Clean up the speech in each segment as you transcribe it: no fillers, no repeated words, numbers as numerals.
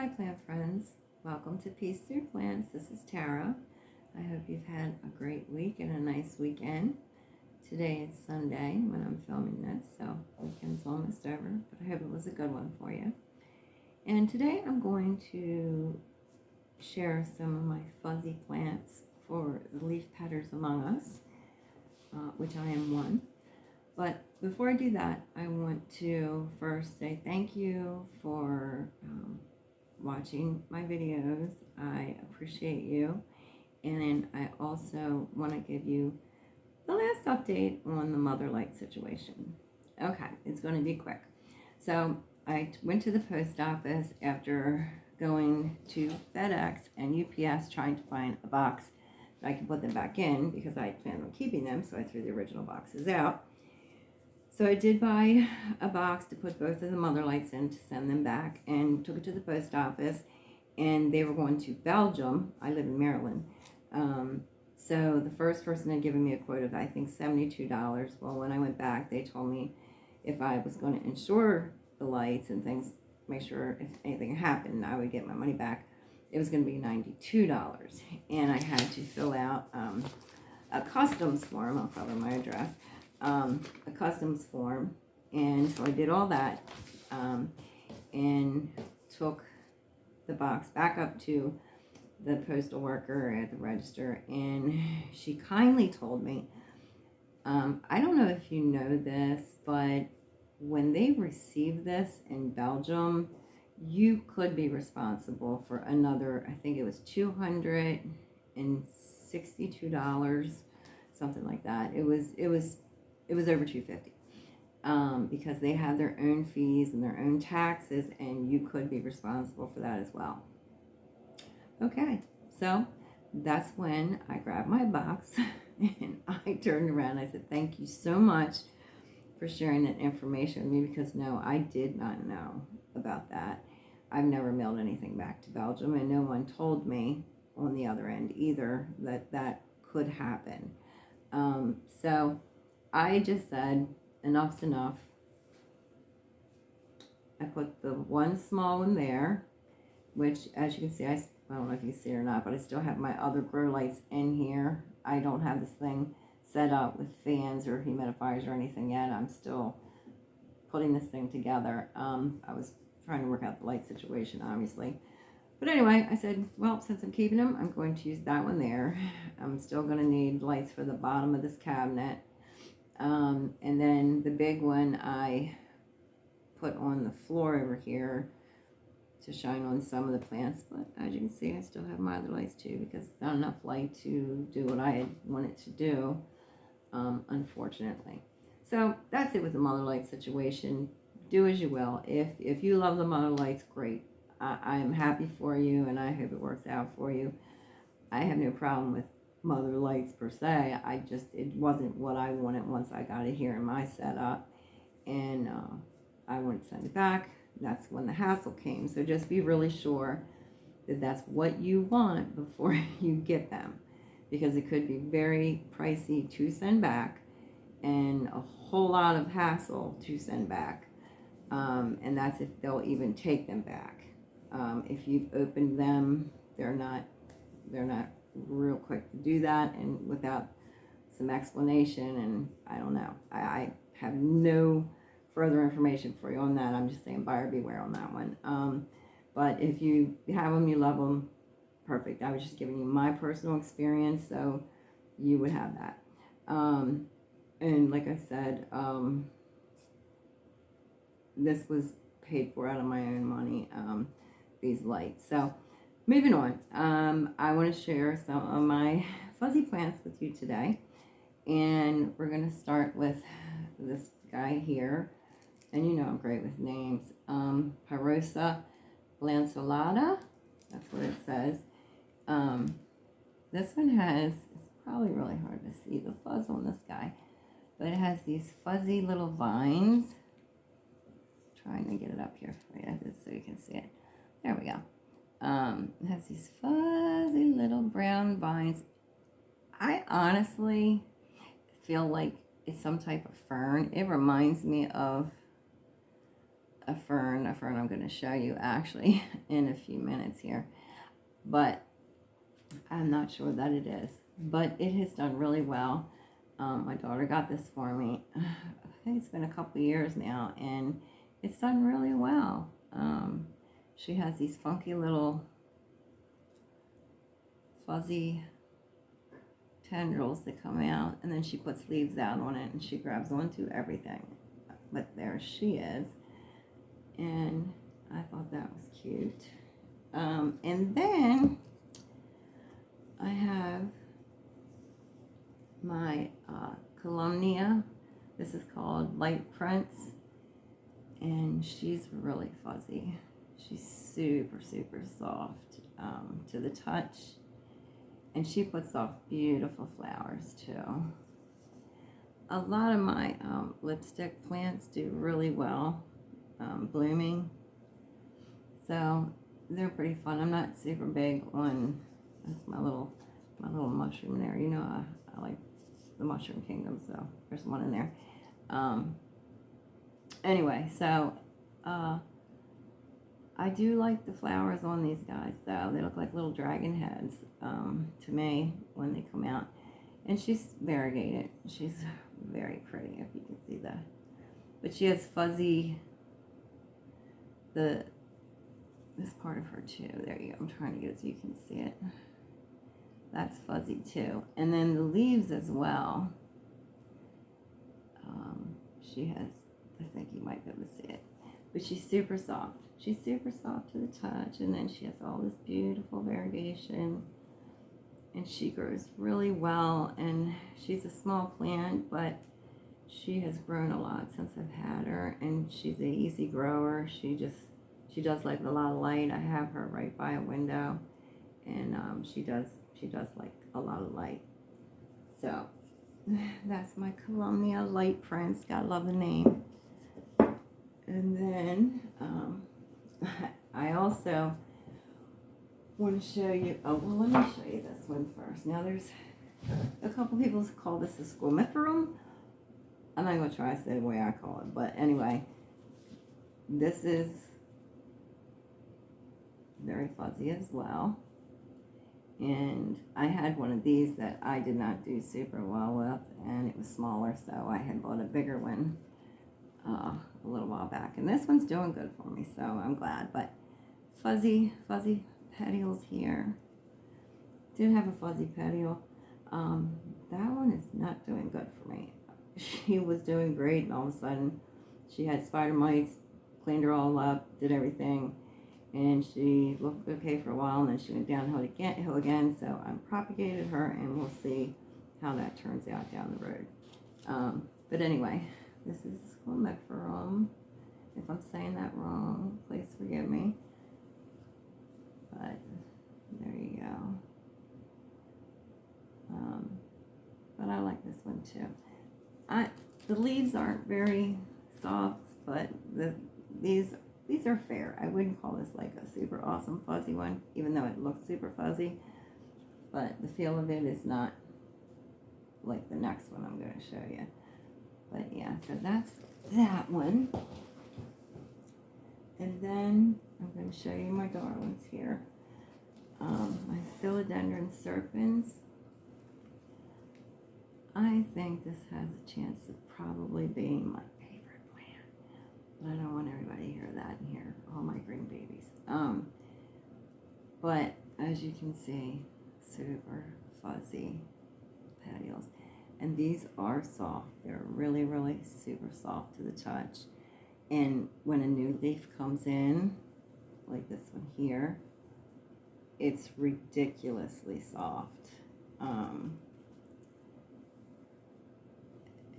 Hi plant friends, welcome to Peace Through Plants. This is Tara. I hope you've had a great week and a nice weekend. Today is Sunday when I'm filming this, so weekend's almost over, but I hope it was a good one for you. And today I'm going to share some of my fuzzy plants for the leaf petters among us, which I am one. But before I do that, I want to first say thank you for watching my videos. I appreciate you. And then I also want to give you the last update on the mother light situation. Okay, it's going to be quick. So I went to the post office after going to FedEx and UPS trying to find a box that I could put them back in because I planned on keeping them, so I threw the original boxes out. So I did buy a box to put both of the mother lights in to send them back, and took it to the post office, and they were going to Belgium. I live in Maryland. So the first person had given me a quote of, I think, $72. Well, when I went back, they told me if I was going to insure the lights and things, make sure if anything happened, I would get my money back. It was going to be $92. And I had to fill out a customs form. I'll cover my address. A customs form, and so I did all that, and took the box back up to the postal worker at the register, and she kindly told me, I don't know if you know this, but when they receive this in Belgium, you could be responsible for another, I think it was $262, something like that. It was over $250, because they have their own fees and their own taxes, and you could be responsible for that as well. Okay, so that's when I grabbed my box and I turned around. I said, thank you so much for sharing that information with me, because no, I did not know about that. I've never mailed anything back to Belgium, and no one told me on the other end either that that could happen. So I just said, enough's enough. I put the one small one there, which, as you can see, I don't know if you can see it or not, but I still have my other grow lights in here. I don't have this thing set up with fans or humidifiers or anything yet. I'm still putting this thing together. I was trying to work out the light situation, obviously. But anyway, I said, well, since I'm keeping them, I'm going to use that one there. I'm still going to need lights for the bottom of this cabinet. And then the big one I put on the floor over here to shine on some of the plants. But as you can see, I still have my other lights too, because it's not enough light to do what I had wanted to do, unfortunately. So that's it with the mother light situation. Do as you will. If you love the mother lights, great. I am happy for you, and I hope it works out for you. I have no problem with mother lights per se. It wasn't what I wanted once I got it here in my setup, and I wanted to send it back. That's when the hassle came. So just be really sure that that's what you want before you get them, because it could be very pricey to send back and a whole lot of hassle to send back, and that's if they'll even take them back. If you've opened them, they're not real quick to do that, and without some explanation, and I don't know. I have no further information for you on that. I'm just saying buyer beware on that one. But if you have them, you love them, perfect. I was just giving you my personal experience, so you would have that. And like I said, this was paid for out of my own money, these lights. So moving on, I want to share some of my fuzzy plants with you today, and we're going to start with this guy here, and you know I'm great with names. Pyrosa lanceolata, that's what it says. This one has, it's probably really hard to see the fuzz on this guy, but it has these fuzzy little vines. Trying to get it up here for you so you can see it. There we go. It has these fuzzy little brown vines. I honestly feel like it's some type of fern. It reminds me of a fern I'm going to show you actually in a few minutes here, but I'm not sure that it is, but it has done really well. My daughter got this for me. I think it's been a couple years now, and it's done really well. She has these funky little fuzzy tendrils that come out, and then she puts leaves out on it, and she grabs onto everything. But there she is, and I thought that was cute. And then I have my Cloumnea. This is called Light Prince, and she's really fuzzy. She's super, super soft to the touch, and she puts off beautiful flowers too. A lot of my lipstick plants do really well blooming, so they're pretty fun. I'm not super big on, that's my little mushroom there. You know, I like the mushroom kingdom, so there's one in there. Anyway, so I do like the flowers on these guys, though. They look like little dragon heads to me when they come out. And she's variegated. She's very pretty, if you can see that. But she has fuzzy, this part of her too. There you go. I'm trying to get it so you can see it. That's fuzzy too. And then the leaves as well. She has, I think you might be able to see it. But she's super soft. She's super soft to the touch. And then she has all this beautiful variegation. And she grows really well. And she's a small plant, but she has grown a lot since I've had her. And she's an easy grower. She does like a lot of light. I have her right by a window. And she does like a lot of light. So that's my Cloumnea Light Prince. Gotta love the name. And then I also want to show you, well, let me show you this one first. Now there's a couple people call this a Squamiferum. I'm not going to try to say the way I call it, but anyway, this is very fuzzy as well. And I had one of these that I did not do super well with, and it was smaller, so I had bought a bigger one a little while back. And this one's doing good for me, so I'm glad. But fuzzy petioles here. Did have a fuzzy petiole. That one is not doing good for me. She was doing great, and all of a sudden she had spider mites, cleaned her all up, did everything, and she looked okay for a while, and then she went downhill again. So I propagated her, and we'll see how that turns out down the road. But anyway, this is Squamiferum. If I'm saying that wrong, please forgive me. But there you go. But I like this one too. The leaves aren't very soft, but these are fair. I wouldn't call this like a super awesome fuzzy one, even though it looks super fuzzy. But the feel of it is not like the next one I'm going to show you. But yeah, so that's that one. And then I'm going to show you my darlings here. My Philodendron Serpens. I think this has a chance of probably being my favorite plant. But I don't want everybody to hear that and hear all my green babies. But as you can see, super fuzzy petioles. And these are soft. They're really, really super soft to the touch. And when a new leaf comes in, like this one here, it's ridiculously soft.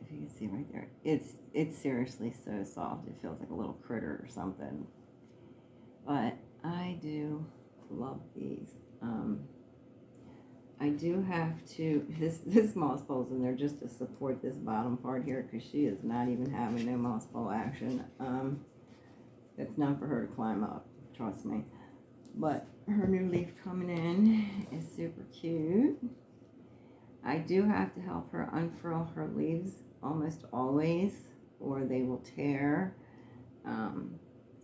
If you can see right there, it's seriously so soft. It feels like a little critter or something. But I do love these. I do have to, this moss pole's in there just to support this bottom part here, because she is not even having no moss pole action. It's not for her to climb up, trust me. But her new leaf coming in is super cute. I do have to help her unfurl her leaves almost always, or they will tear.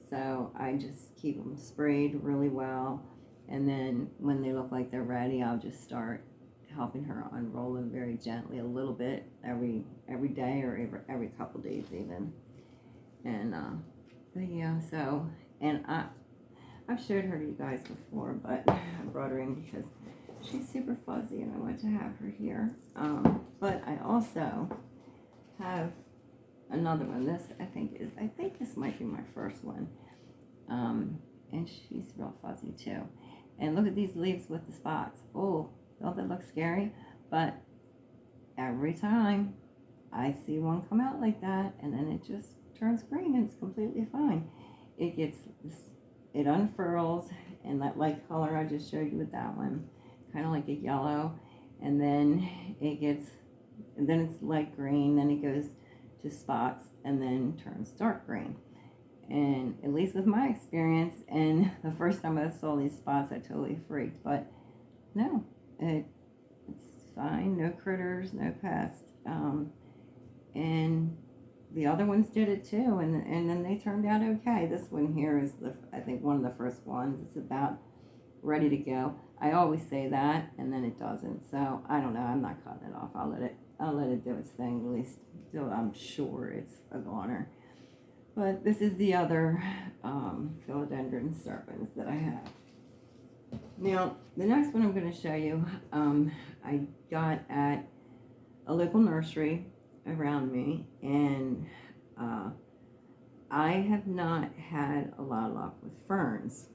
So I just keep them sprayed really well. And then when they look like they're ready, I'll just start helping her unroll them very gently, a little bit every day or every couple days even. And but yeah, so, and I've showed her to you guys before, but I brought her in because she's super fuzzy and I want to have her here. But I also have another one. This I think this might be my first one. And she's real fuzzy too. And look at these leaves with the spots. Oh, don't they look scary? But every time I see one come out like that, and then it just turns green and it's completely fine. It unfurls, and that light color I just showed you with that one, kind of like a yellow, and then it's light green, then it goes to spots, and then turns dark green. And at least with my experience, and the first time I saw these spots, I totally freaked. But no, it's fine. No critters, no pests. And the other ones did it too, and then they turned out okay. This one here is I think one of the first ones. It's about ready to go. I always say that, and then it doesn't. So I don't know. I'm not cutting it off. I'll let it do its thing. At least till I'm sure it's a goner. But this is the other Philodendron Serpens that I have. Now, the next one I'm going to show you, I got at a local nursery around me, and I have not had a lot of luck with ferns.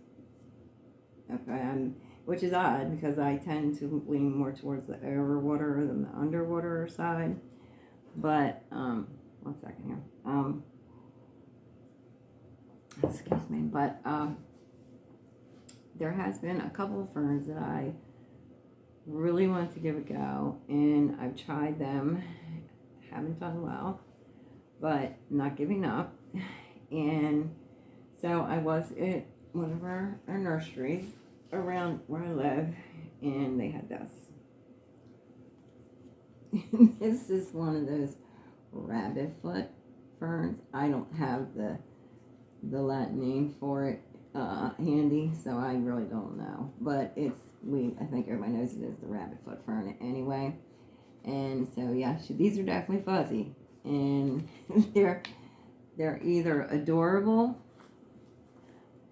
Okay, which is odd because I tend to lean more towards the overwater than the underwater side. But, one second here. Excuse me, but there has been a couple of ferns that I really want to give a go, and I've tried them, haven't done well, but not giving up. And so I was at one of our nurseries around where I live, and they had this. This is one of those rabbit foot ferns. I don't have the Latin name for it handy, so I really don't know. But I think everybody knows it is the rabbit foot fern anyway. And so yeah, these are definitely fuzzy, and they're either adorable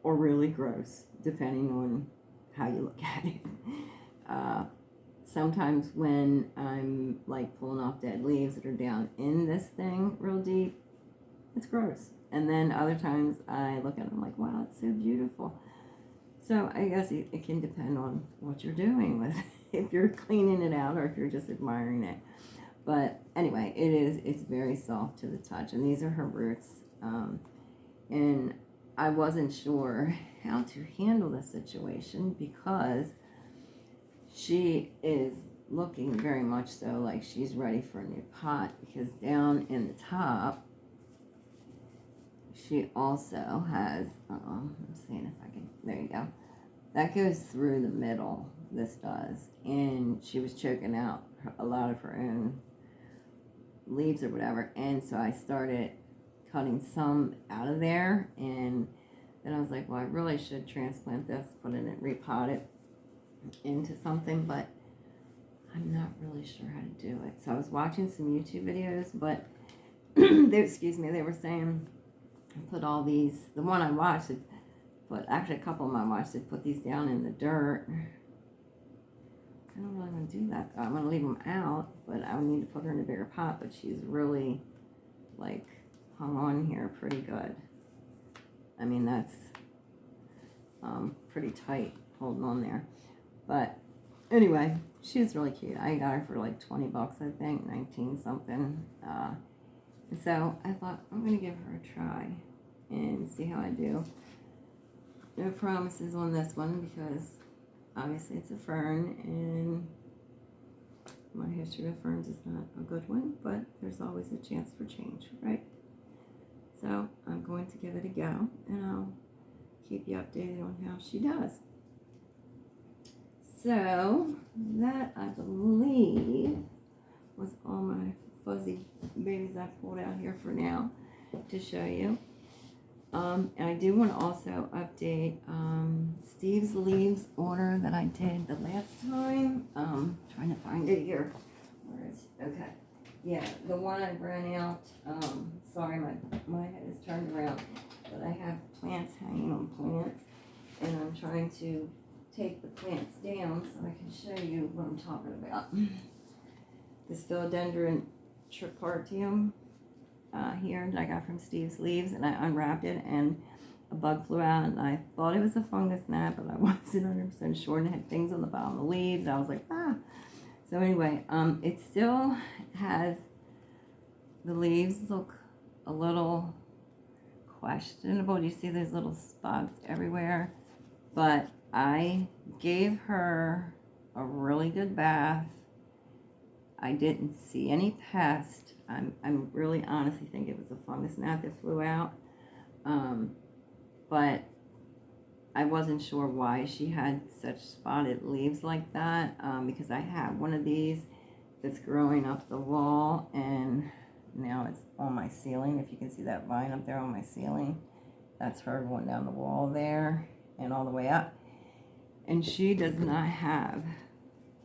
or really gross, depending on how you look at it. Sometimes when I'm like pulling off dead leaves that are down in this thing real deep, it's gross. And then other times I look at them like, wow, it's so beautiful. So I guess it can depend on what you're doing with if you're cleaning it out or if you're just admiring it. But anyway, it's very soft to the touch. And these are her roots. And I wasn't sure how to handle the situation because she is looking very much so like she's ready for a new pot, because down in the top, she also has, I'm seeing if I can, there you go. That goes through the middle, this does. And she was choking out a lot of her own leaves or whatever. And so I started cutting some out of there. And then I was like, well, I really should transplant this, put it in, repot it into something. But I'm not really sure how to do it. So I was watching some YouTube videos, but they were saying, put all these, the one I watched, actually a couple of them I watched, they put these down in the dirt. I don't really want to do that. I'm going to leave them out, but I would need to put her in a bigger pot, but she's really, like, hung on here pretty good. I mean, that's pretty tight holding on there. But anyway, she's really cute. I got her for like 20 bucks, I think, 19 something. And so I thought, I'm going to give her a try and see how I do. No promises on this one because obviously it's a fern, and my history with ferns is not a good one, but there's always a chance for change, right? So I'm going to give it a go, and I'll keep you updated on how she does. So that, I believe, was all my fuzzy babies I pulled out here for now to show you. And I do want to also update Steve's leaves order that I did the last time. Trying to find it here. Where is it? Okay. Yeah, the one I ran out. Sorry, my head is turned around. But I have plants hanging on plants. And I'm trying to take the plants down so I can show you what I'm talking about. This Philodendron tripartium here that I got from Steve's Leaves, and I unwrapped it and a bug flew out, and I thought it was a fungus gnat, but I wasn't 100% sure, and it had things on the bottom of the leaves. I was like, ah. So anyway, it still has, the leaves look a little questionable. You see those little spots everywhere, but I gave her a really good bath. I didn't see any pest. I'm really honestly think it was a fungus gnat that flew out. But I wasn't sure why she had such spotted leaves like that, because I have one of these that's growing up the wall, and now it's on my ceiling. If you can see that vine up there on my ceiling, that's her going down the wall there and all the way up. And she does not have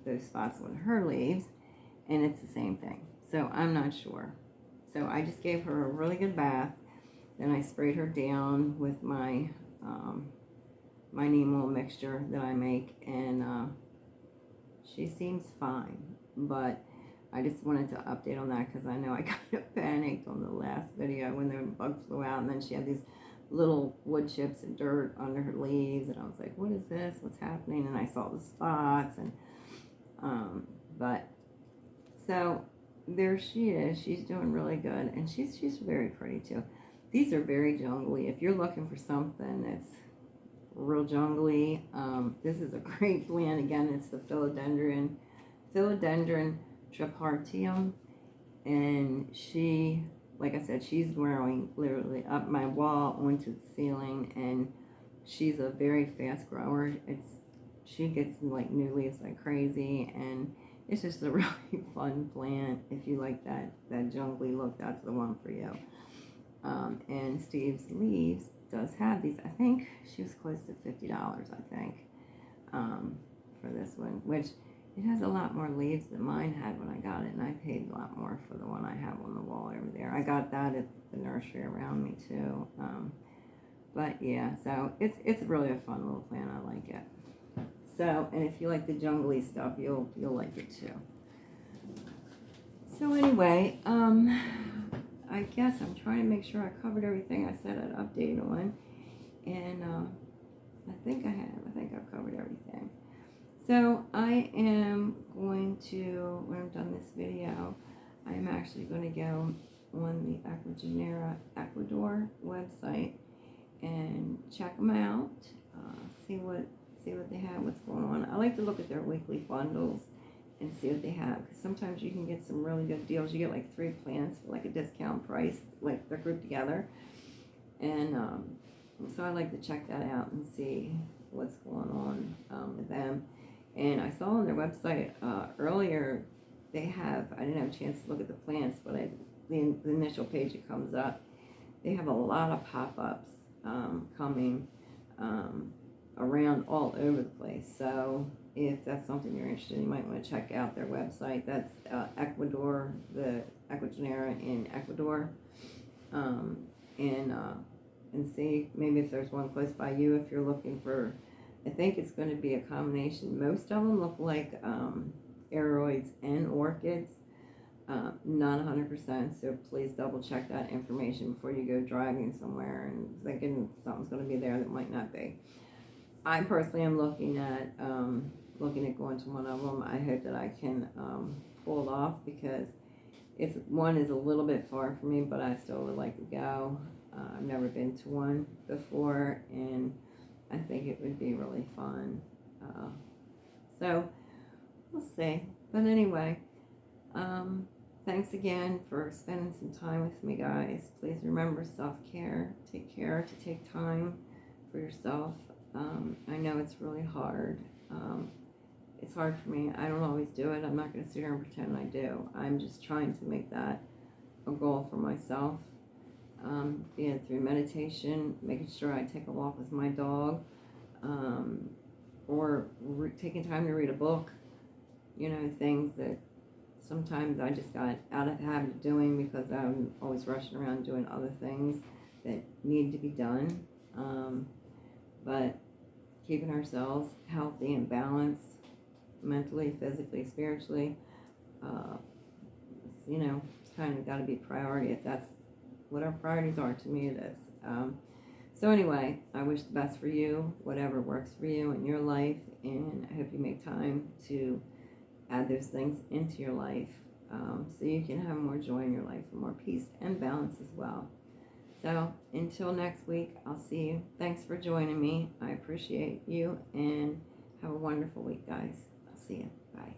those spots on her leaves, and it's the same thing. So I'm not sure. So I just gave her a really good bath. Then I sprayed her down with my my neem oil mixture that I make, and she seems fine. But I just wanted to update on that because I know I kind of panicked on the last video when the bugs flew out, and then she had these little wood chips and dirt under her leaves, and I was like, what is this? What's happening? And I saw the spots, and but so there she is. She's doing really good, and she's very pretty too. These are very jungly. If you're looking for something that's real jungly, this is a great plant. Again, it's the Philodendron tripartium, and she, like I said, she's growing literally up my wall onto the ceiling, and she's a very fast grower. She gets like new leaves like crazy, and it's just a really fun plant. If you like that jungly look, that's the one for you. And Steve's Leaves does have these. I think she was close to $50, I think, for this one, which it has a lot more leaves than mine had when I got it, and I paid a lot more for the one I have on the wall over there. I got that at the nursery around me too. But yeah, so it's really a fun little plant. I like it. So, and if you like the jungly stuff, you'll like it too. So anyway, I guess I'm trying to make sure I covered everything I said I'd update on, and I think I have. I think I've covered everything. So I am going to, when I'm done this video, I am actually going to go on the Aquagenera Ecuador website and check them out, see what they have, what's going on. I like to look at their weekly bundles and see what they have, because sometimes you can get some really good deals. You get like 3 plants for like a discount price, like they're grouped together, and so I like to check that out and see what's going on with them. And I saw on their website earlier, they have, I didn't have a chance to look at the plants, but the initial page it comes up, they have a lot of pop-ups coming around all over the place. So if that's something you're interested in, you might want to check out their website. That's Ecuador, the Aquagenera in Ecuador, and see maybe if there's one close by you if you're looking for. I think it's going to be a combination. Most of them look like aeroids and orchids. Not 100%, so please double check that information before you go driving somewhere and thinking something's going to be there that might not be. I personally am looking at going to one of them. I hope that I can pull it off, because one is a little bit far from me, but I still would like to go. I've never been to one before, and I think it would be really fun. So we'll see. But anyway, thanks again for spending some time with me, guys. Please remember self-care. Take care to take time for yourself. I know it's really hard. It's hard for me. I don't always do it. I'm not going to sit here and pretend I do. I'm just trying to make that a goal for myself. be it through meditation, making sure I take a walk with my dog, or taking time to read a book, you know, things that sometimes I just got out of habit of doing because I'm always rushing around doing other things that need to be done. But keeping ourselves healthy and balanced mentally, physically, spiritually, you know, it's kind of got to be a priority. If that's what our priorities are, to me it is. So anyway, I wish the best for you, whatever works for you in your life, and I hope you make time to add those things into your life, so you can have more joy in your life and more peace and balance as well. So until next week, I'll see you. Thanks for joining me. I appreciate you, and have a wonderful week, guys. I'll see you. Bye.